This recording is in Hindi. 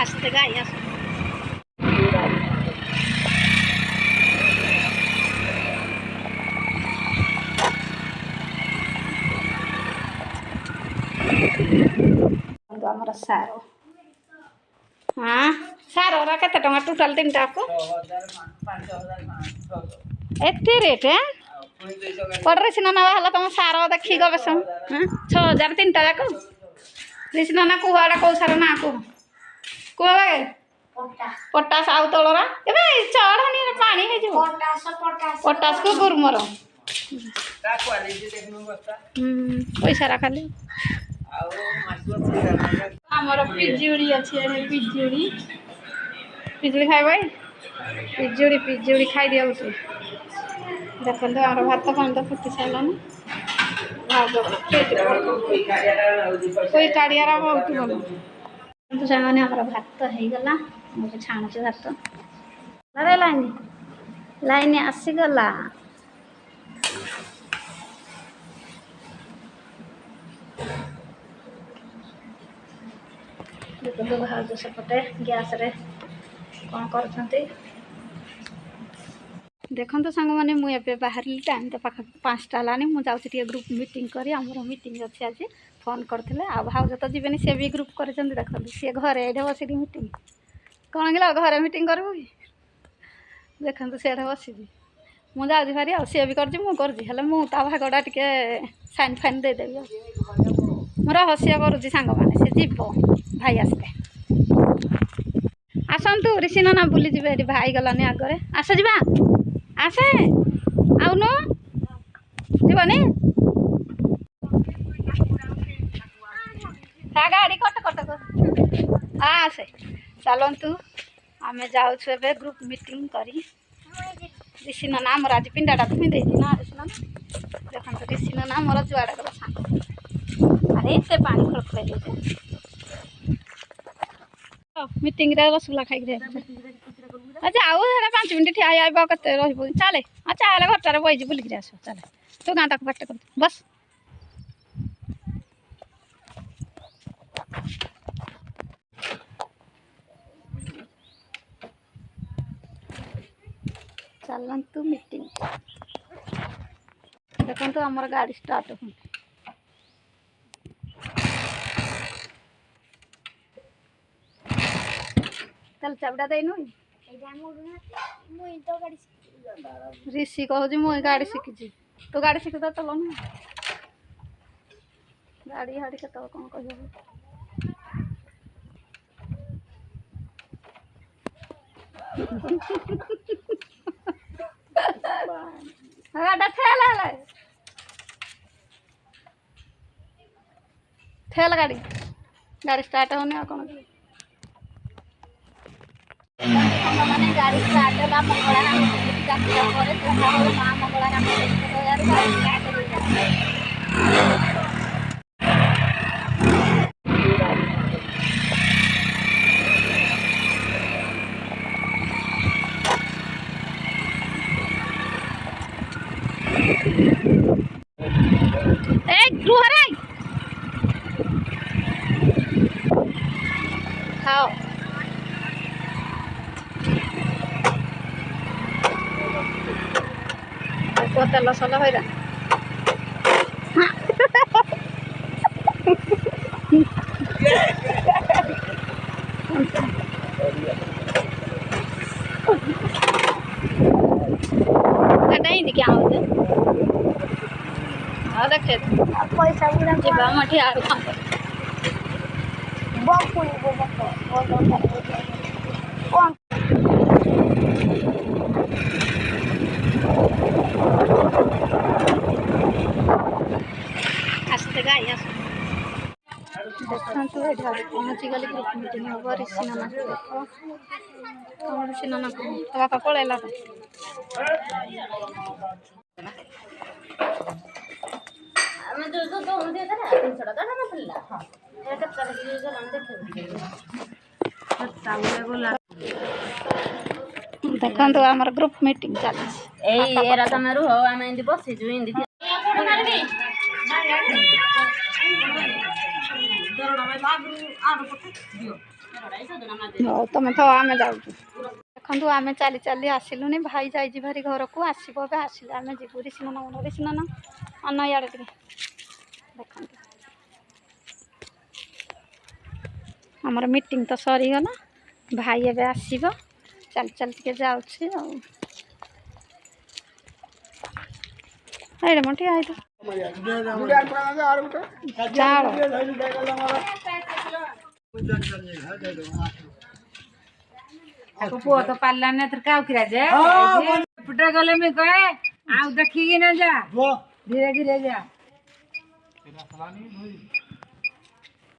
आसते गाई आस आमर सार हाँ सार के टोटाल 3टा को एत रेट है पड़े सिना ना तुम सार देखी गवेषण 6000 3टा जाक रिसिना ना कुह आड़ा कौ सार ना कुह कुह पटास आउ तलरा ए चढ़नी पानी पटास को गुरमर पैसा खाली आमर पिजुड़ी अच्छे पिजुड़ी पिजुड़ी खाइब पिजुड़ी पिजुड़ी खाई दिया देखो आम भात पानी तो फुटी सारानी कोई काड़ियार बहुत भल तो सामने आम भात होगला मुझे छाणुचे भात अरे लाइन लाइन आसीगला देखो भाज सेपटे गैस रे कौन कर देखो सांग मैंने मुझे बाहर टाइम तो पाख 5टा है मुझे जाऊँगी ग्रुप मीटिंग करी आमर मीटिंग अच्छे आज फोन करते भाज तो जीवन सी भी ग्रुप कर देखो सी घरे ये बस मीटिंग कौन कि घरे मीटिंग करू कि देखो सी बस मुझे जाऊँगी भारी सी भी कर भागटा टे साइन फाइन देदेवी मोर हसिया करुँच सांग मैंने सी जीव भाई आसते आसतु ऋषि ना बुली जी भाई गलानी आगे आस जा आसे आउन जीवनी गाड़ी कट कट आसे चलतु आम जाऊँ ग्रुप मीटिंग करी ऋषि ना मोर आज पिंडाटा तो पिंधे ना ऋषि ना देखो ऋषि ना मोर जुआड़ा गला सांग अरे से पानी खड़खड़े दे मीटिंग रसगुल्ला खाई अच्छा आउ 5 मिनट ठिया आइब के रही चले चले घरटार बही बुलिक आस चले तू गाँ तक बाट कर बस चलतु मीटिंग देखो आमर गाड़ी स्टार्ट हो चाबड़ा देनु ऋषि कहूँ मुई गाड़ी शिखी तू गाड़ी शिखी तो चल ना गाड़ी हाड़ी के कौन कह गाड़ा ठेल गाड़ी गाड़ी स्टार्ट होने कौन मैंने गाड़ी स्टार्ट है मंगला माँ मंगला खाओ तेल सला है क्या देखे पैसा जीवा मठी आर आसते गाई आस देखो ये पहुँची गली ग्रुप मीटिंग हम ऋषि नाना देख ऋषि नाना तो बापा पलैला तो देखो आमर ग्रुप मीटिंग चली ଏରା ତମେ ରୁହ ଆମେ ଏମିତି ବସିଛୁ ଏମିତି ହଉ ତମେ ତ ଆମେ ଯାଉଛୁ। ଦେଖନ୍ତୁ ଆମେ ଚାଲି ଚାଲି ଆସିଲୁଣି। ଭାଇ ଯାଇଛି ଭାରି ଘରକୁ, ଆସିବ ଏବେ। ଆସିଲେ ଆମେ ଯିବୁ ରିସିନନା ରିସିନନା ଅନ ଇଆଡ଼େ ଟିକେ ଦେଖନ୍ତୁ। ଆମର ମିଟିଂ ତ ସରିଗଲା, ଭାଇ ଏବେ ଆସିବ। ଚାଲି ଚାଲି ଟିକେ ଯାଉଛି ଆଉ। ଏଇଟା ମୋ ଠିଆ ହେଇଥା ଚାଳ ପୁଅ ତ ପାରିଲାନି ଏଥର କାଉକିରା ଯେ ଏପଟେ ଗଲେ ମୁଁ କହେ ଆଉ ଦେଖିକି ନା ଯା ଧୀରେ ଧୀରେ ଯା।